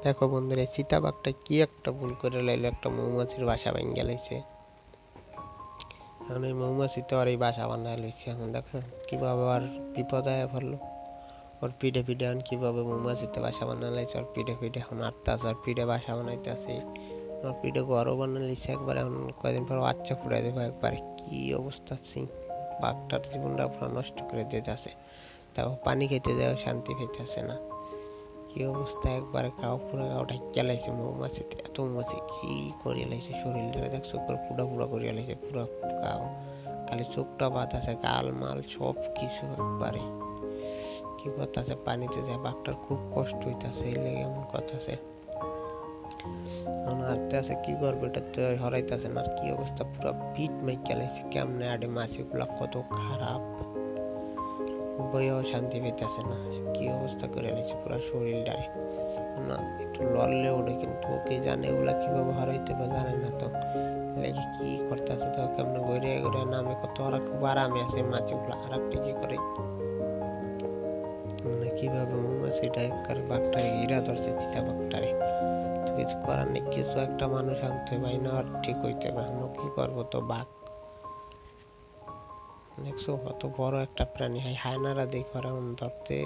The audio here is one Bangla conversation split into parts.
দেখো বন্ধুরা, চিতাবাঘটা কি একটা ভুল করে লাইলো, একটা মৌমাছির বাসা ভেঙে লাইছে। এখন এই মৌমাছি তো আর এই বাসা বানায় লইছে। এখন দেখো কিভাবে আর বিপদ আয়া পড়লো। ওর পিঠে পিঠে এখন কিভাবে মৌমাছিতে বাসা বানা লাইছে। ওর পিঠে পিঠে এখন আটতে আছে, ওর পিঠে বাসা বানাইতে আছে, ওর পিঠে ঘরও বানা লাইছে একবার। এখন কয়েকদিন পর বাচ্চা ফুটাই দেবো একবারে। কি অবস্থা ছি, বাঘটার জীবনটা পুরো নষ্ট করে দিতে আছে। তাও পানি খেতে দেওয়া শান্তি পেতেছে না। কি অবস্থা, একবারে গাও পুরো গাও ঢাকিয়া লাইছে মৌমাছিতে। এত মৌমাছি কি করিয়া লাইছে শরীরটা, দেখছো পুরো পুরা পুরা করিয়া লাইছে পুরো গাও। খালি চোখটা বাদ আছে, গাল মাল সব কিছু একবারে। কি করতেছে, পানিতে যায় বাঘটার খুব কষ্ট হইতাছে, এই লেগে এমন করতেছে। হারতে আছে, কি করবে, এটা তো হরাইতেছে না। আর কি অবস্থা, পুরো পিট মাইকা লাইছে। কেমনে আডে মাছিগুলা কত খারাপ, বইয়াও শান্তি পেতেছে না। কি অবস্থা করে লাইছে পুরো শরীরটারে। না একটু লড়লে ওঠে, কিন্তু ওকে জানে ওগুলা কিভাবে হারাইতে বা জানে না। তো লেগে কি করতেছে, তো কেমন ঘুরে ঘুরে নামে, কত আর খুব আরামে আছে মাছিগুলা। আর একটা কি করে, মানে কিভাবে মৌমাছিটা একবারে বাঘটারে ঘিরা ধরছে, চিতা বাঘটারে। তো কিছু করার নেই, কিছু একটা মানুষ আনতে পারি না, আর ঠিক হইতে পারে না। কি করবো, তো বাঘ দেখছো কত বড় একটা প্রাণী। হায়নারা দেখো এমন ধরতে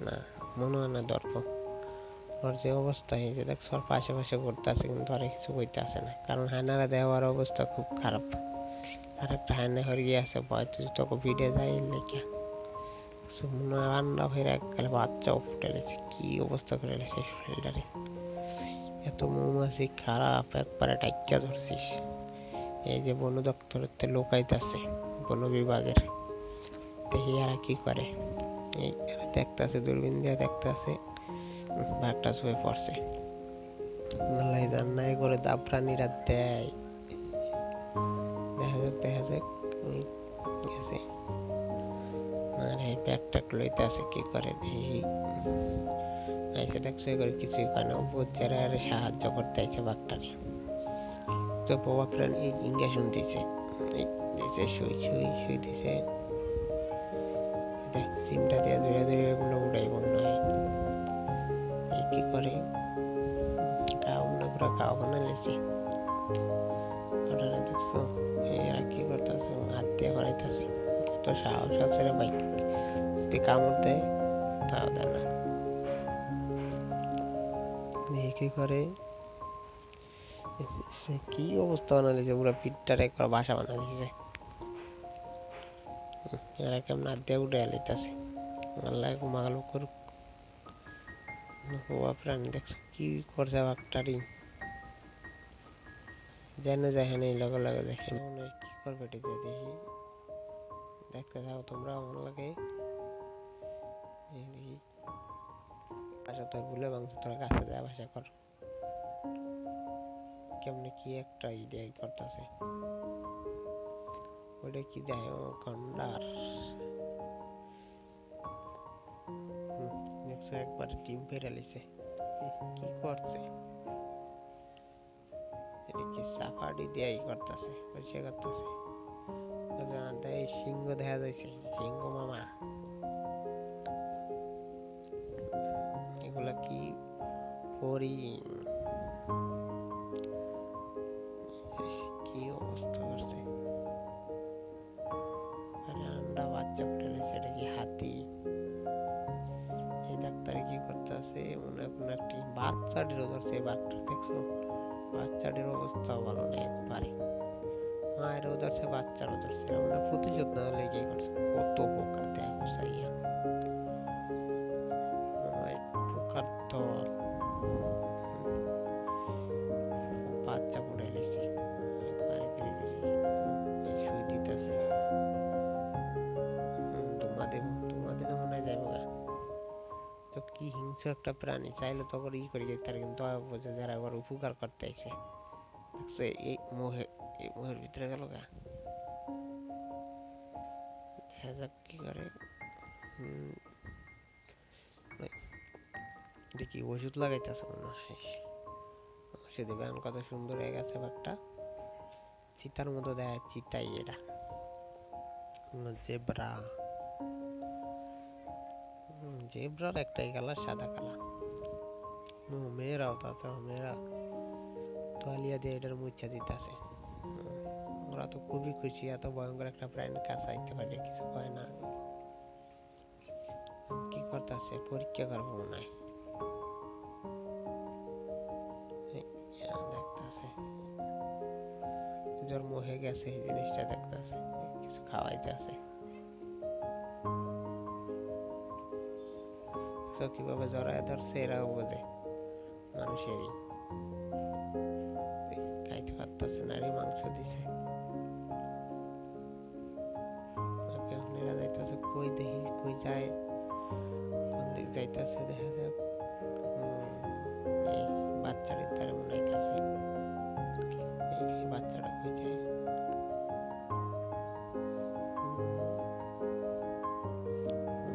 না, মনে হয় না ধরবো। ওর যে অবস্থা হয়েছে দেখছো, ওর পাশে পাশে ঘুরতে আছে, কিন্তু আর কিছু কইতে আসে না, কারণ হায়নারা দেওয়ার অবস্থা খুব খারাপ। আর একটা হায়না হয়ে গিয়ে ভয়তো তোকে ভিড়ে যায় লেখা। মনে হয় আন্ডা হয়ে এককালে বাচ্চাও ফুটে লেছে। কি অবস্থা করে লেছে শরীরটারে। এত মৌমাছি খারাপ, একবারে টাইকা ধরছিস। এই যে বন দপ্তরের লোকাইতেছে, বন বিভাগের, দেখি এরা কি করে। এই দেখতেছে, দূরবীন দিয়ে দেখতেছে বাঘটা শুয়ে পড়ছে। আল্লাহ জান্নাই করে দা প্রাণীরা দেয়। দেখা যাক দেখা যাক গেছে। আর এই ব্যাগটা লইতে আছে, কি করে দেখি। আইসে দেখছে করে কিছুই পায় না, বুঝারা আর সাহায্য করতে আইছে বাঘটারে। তো বাবা প্রাণী ইঙ্গা শুনতেছে, দিছে শুই শুই শুই দিছে। দেখ সিমটা দিয়ে ধরে ধরে এগুলো উড়াই বন্ধ হয়। এই কি করে, গাও মনে পুরো গাও বানা লেছে। ওটা দেখছো, এরা কি করতেছে, হাত দিয়ে করাইতেছে। কত সাহস আছে রে ভাই, যদি কামড় দেয় তাও দেয় না। কি করে, কি অবস্থা বানা দিয়েছে, পুরো পিঠটার একবার বাসা বানা দিয়েছে। এরা কেমন হাত দিয়ে উঠে এলাইতেছে। আল্লাহ মাগালো করুক। হওয়া প্রাণী দেখছো কি করছে বাঘটারি, জেনে যায় নেই লগে লগে দেখে মনে কি করবে এটি দেখি। দেখতে থাকো তোমরা আমার লাগে। দেখি বাসা তোর ভুলে ভাঙছে, তোর কাছে যায় বাসা কর। কেমনে কি একটা ইডিয়া করতেছে, ওটা কি দেয়, ও গন্ডার। দেখছো একবার ডিম পেরে লিছে। কি করছে, এটা কি সাফারি দিয়ে করতেছে, পরিষ্কার করতেছে। সিংহ দেখা যাইছে, সিংহ মামা। এগুলা কি হরিণ, কি অবস্থা করছে। আরে আন্ডা বাচ্চা ফুটে রয়েছে, এটা কি হাতি। এই ডাক্তারে কি করতেছে, মনে হয় কোনো একটি বাচ্চাটিরও ধরছে এই বাঘটা, দেখছো বাচ্চাটির অবস্থাও ভালো নেই একবারে। মায়েরও ধরছে বাচ্চারও ধরছে, আমরা প্রতিশোধ না হলে কি করছে, কত বোকা দেখো সাইয়া। পোকার দল, বাচ্চা পড়ে লেছে একবারে শুই দিতেছে। ধুমা দেব, ধুমা দিলে মনে হয় যাইব গা। তো কি হিংস্র একটা প্রাণী, চাইলে তো ই করে যেতে পারে, কিন্তু বোঝে যারা আবার উপকার করতে আইছে। দেখছে এই মোহে, এই মোহের ভিতরে গেল গা। দেখা যাক কি করে। দেখি ওষুধ লাগাইতেছে মনে হয়। ওষুধ দেবে, কত সুন্দর হয়ে গেছে বাঘটা। চিতার মতো দেয়, চিতাই এটা, জেব্রা। জেব্রার একটাই কালার, সাদা কালার। মেয়েরাও তো আছে, মেয়েরা তোয়ালিয়া দিয়ে এটার মুচ্ছা দিতেছে। ওরা তো খুবই খুশি, এত ভয়ঙ্কর একটা প্রাণী কাছে আইতে পারে, কিছু কয় না। কি করতেছে, পরীক্ষা করবো মনে হয়। দেখতেছে জন্ম হয়ে গেছে, এই জিনিসটা দেখতেছে, কিছু খাওয়াইতে আছে। কিভাবে জড়ায় ধরছে, এরাও বোঝে মানুষেরই। খাইতে পারতেছে না, মাংস দিছে। এরা যাইতেছে কই, দেখি কই যায়, কোন দিক যাইতেছে, দেখা যাক। এই বাচ্চাটির দ্বারা মনে হইতেছে, এই বাচ্চাটা কই যায়।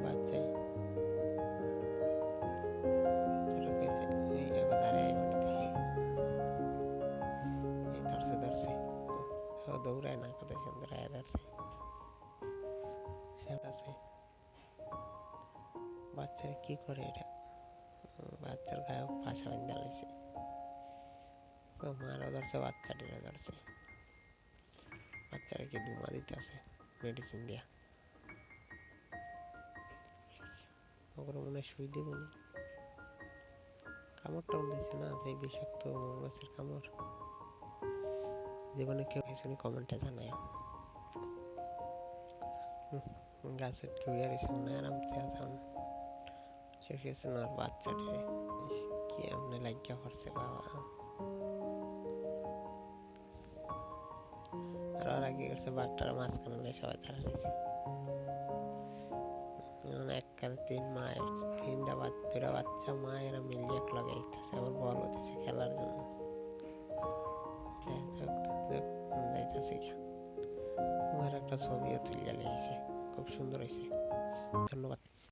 বাচ্চাই দৌড়ায় না, কত সুন্দর আয়া ধরছে। বাচ্চারা কি করে এটা, বাচ্চার গায়ে পাশা বান্ধা রয়েছে। মারা ধরছে, বাচ্চাটিরা ধরছে। বাচ্চারা কি ধুমা দিতেছে মেডিসিন দিয়া। ওগুলো মনে হয় শুই দিব নি, কামড় টামড় দিচ্ছে না, সেই বিষাক্ত মৌমাছির কামড়। জীবনে কেউ কিছু কমেন্টে জানায়। গাছের ঢুয়ে রয়েছে মনে হয়, আরামসে আছে। শেষেছে না বাচ্চাটিরে, কি এমনি লাগিয়া পড়ছে বাবা। আর ওরা কি করছে, বাঘটার মাঝখানে সবাই দাঁড়া রয়েছে। এককালে দুইটা বাচ্চা মা, এরা মিলিয়ে এক লগে আইতেছে, আবার বল দিছে খেলার জন্য। যাইতেছে কি একটা ছবিও তুলে গেলে, খুব সুন্দর হয়েছে। ধন্যবাদ।